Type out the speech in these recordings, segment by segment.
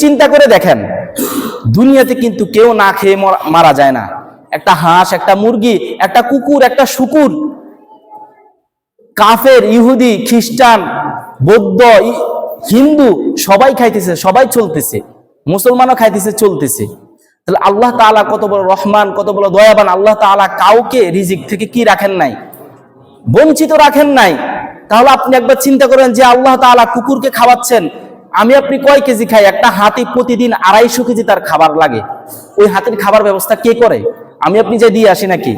চিন্তা করে দেখেন, দুনিয়াতে কিন্তু কেউ না খেয়ে মারা যায় না। একটা হাঁস, একটা মুরগি, একটা কুকুর, একটা শুকুর, কাফের, ইহুদি, খ্রিস্টান, বৌদ্ধ, হিন্দু সবাই খাইতেছে, সবাই চলতেছে, মুসলমানও খাইতেছে, চলতেছে। তাহলে আল্লাহ তাআলা কত বড় রহমান, কত বড় দয়াবান। আল্লাহ তাআলা কাউকে রিজিক থেকে কি রাখেন নাই? বঞ্চিত রাখেন নাই। তাহলে আপনি একবার চিন্তা করেন যে আল্লাহ তাআলা কুকুরকে খাওয়াচ্ছেন, আমি আপনি কয় কেজি খাই? একটা হাতি প্রতিদিন 250 কেজি তার খাবার লাগে। ওই হাতির খাবার ব্যবস্থা কে করে? আমি আপনি যে দিয়ে আসি নাকি?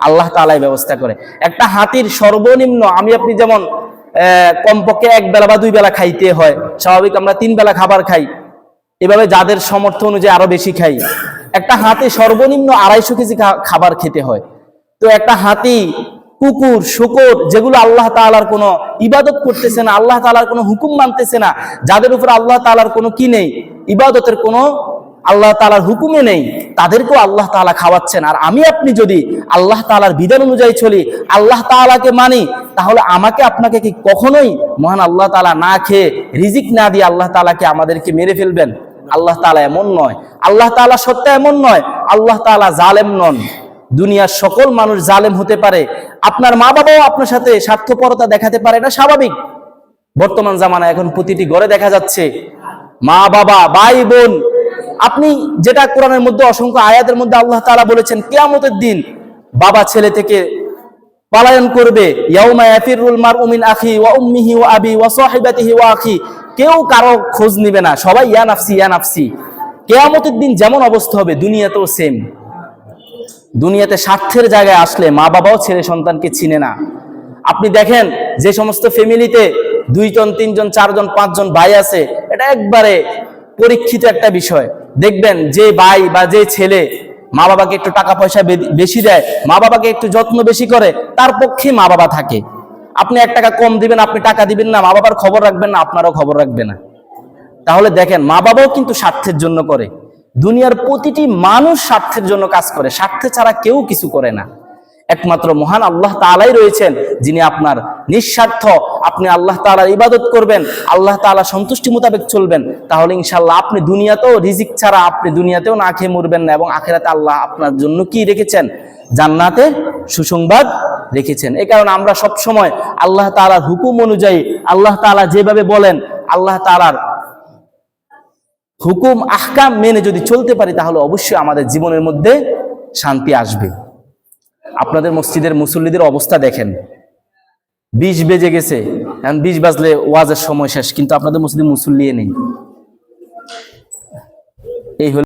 আল্লাহ তাআলাই ব্যবস্থা করে। একটা হাতির সর্বনিম্ন আমি আপনি যেমন কমপক্ষে 1 বেলা বা 2 বেলা খাইতে হয়, স্বাভাবিক আমরা 3 বেলা খাবার খাই, এভাবে যাদের সামর্থ্য অনুযায়ী আরো বেশি খাই। একটা হাতি সর্বনিম্ন 250 কেজি খাবার খেতে হয়। তো একটা হাতি, কুকুর, শুকর, যেগুলো আল্লাহ তাআলার কোনো ইবাদত করতেছে না, আল্লাহ তাআলার কোনো হুকুম মানতেছে না, যাদের উপর আল্লাহ তাআলার কোনো কি নেই, ইবাদতের কোনো আল্লাহ তাআলার হুকুমে নেই, তাদেরকেও আল্লাহ তাআলা খাওয়াচ্ছেন। আর আমি আপনি যদি আল্লাহ তাআলার বিধান অনুযায়ী চলি, আল্লাহ তাআলাকে মানি, তাহলে আমাকে আপনাকে কি কখনোই মহান আল্লাহ তাআলা না খেয়ে, রিজিক না দিয়ে আল্লাহ তাআলাকে আমাদেরকে মেরে ফেলবেন? আল্লাহ তাআলা এমন নয়। আল্লাহ তাআলা সত্য এমন নয়। আল্লাহ তাআলা জালেম নন। দুনিয়ার সকল মানুষ জালেম হতে পারে। আপনার মা বাবাও আপনার সাথে স্বার্থপরতা দেখাতে পারে, না স্বাভাবিক। বর্তমান জামানায় এখন প্রতিটি ঘরে দেখা যাচ্ছে মা বাবা, ভাই বোন। আপনি যেটা কোরআনের মধ্যে অসংখ্য আয়াতের মধ্যে আল্লাহ তাআলা বলেছেন, কিয়ামতের দিন বাবা ছেলে থেকে পলায়ন করবে। ইয়াউমা ইয়াফিরুল মারউ মিন আখি ওয়া উম্মিহি ওয়া আবি ওয়া সাহিবাতিহি ওয়া আখি। কেউ কারো খোঁজ নিবে না, সবাই ইয়া নাফসি ইয়া নাফসি। কিয়ামতের দিন যেমন অবস্থা হবে, দুনিয়াতেও সেম। দুনিয়াতে স্বার্থের জায়গায় আসলে মা বাবাও ছেলে সন্তানকে চিনে না। আপনি দেখেন যে সমস্ত ফ্যামিলিতে 2 জন 3 জন 4 জন 5 জন ভাই আছে, এটা একবারে পরীক্ষিত একটা বিষয়। দেখবেন যে ভাই বা যে ছেলে মা বাবাকে একটু টাকা পয়সা বেশি দেয়, মা বাবাকে একটু যত্ন বেশি করে, তার পক্ষে মা বাবা থাকে। আপনি 1 টাকা কম দিবেন, আপনি টাকা দিবেন না, মা বাবার খবর রাখবেন না, আপনারও খবর রাখবে না। তাহলে দেখেন, মা বাবাও কিন্তু স্বার্থের জন্য করে। দুনিয়ার প্রতিটি মানুষ স্বার্থের জন্য কাজ করে, স্বার্থ ছাড়া কেউ কিছু করে না। একমাত্র মহান আল্লাহ তাআলাই রয়েছেন, যিনি আপনার নিঃস্বার্থ। আপনি আল্লাহ তাআলার ইবাদত করবেন, আল্লাহ তাআলা সন্তুষ্টি মোতাবেক চলবেন, তাহলে ইনশাআল্লাহ আপনি দুনিয়াতেও রিজিক ছাড়া আপনি দুনিয়াতেও না খেয়ে মরবেন না। এবং আখিরাতে আল্লাহ আপনার জন্য কি রেখেছেন? জান্নাতে সুসংবাদ রেখেছেন। এই কারণে আমরা সব সময় আল্লাহ তাআলার হুকুম অনুযায়ী, আল্লাহ তাআলা যেভাবে বলেন, আল্লাহ তাআলার হুকুম আহকাম মেনে যদি চলতে পারি, তাহলে অবশ্যই আমাদের জীবনের মধ্যে শান্তি আসবে। আপনাদের মসজিদের মুসল্লিদের অবস্থা দেখেন, 20 বেজে গেছে, এখন 20 বাজলে ওয়াজের সময় শেষ, কিন্তু আপনাদের মসজিদে মুসল্লি নেই। এই হলো